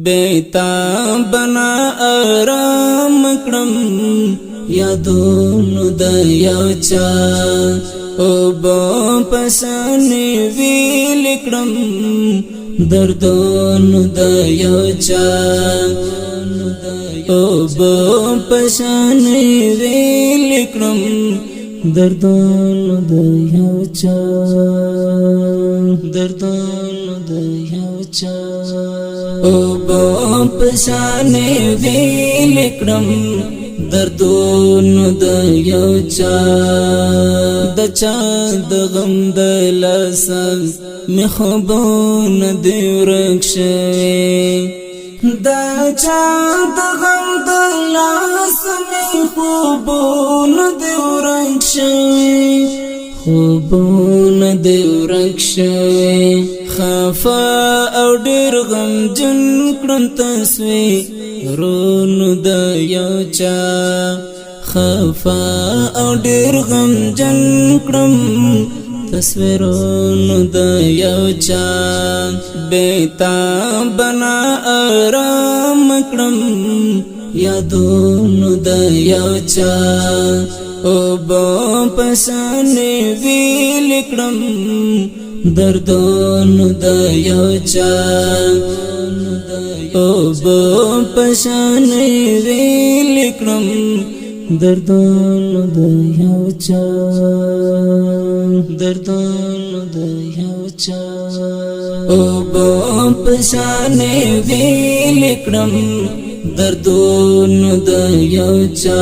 بیتا بنا آرام کړم یادونو د یو چا او با پسانې ویل کړم دردونو د یو چا او با پسانې ویل کړم دردونو د یو چا دردونو د یو چا او با پسانې ویل کړم دردونو د یو چا د چا د غم د لاسه می خوبونه دی ورک شوي دا چا د غم د لاسه می خوبونه دی ورک شوي خوبونه دی ورک شوي خفا او ډېر غمجن کړم تصویرونو د یو چا خفا او ډېر غمجن کړم تصویرونو د یو چا بیتا بنا آرام کړم یادونو د یو چا او با پسانې ویل کړم دردونو د یو چا او با پسانې ویل کړم دردونو د یو چا دردونو د یو چا او با پسانې ویل کړم دردونو د یو چا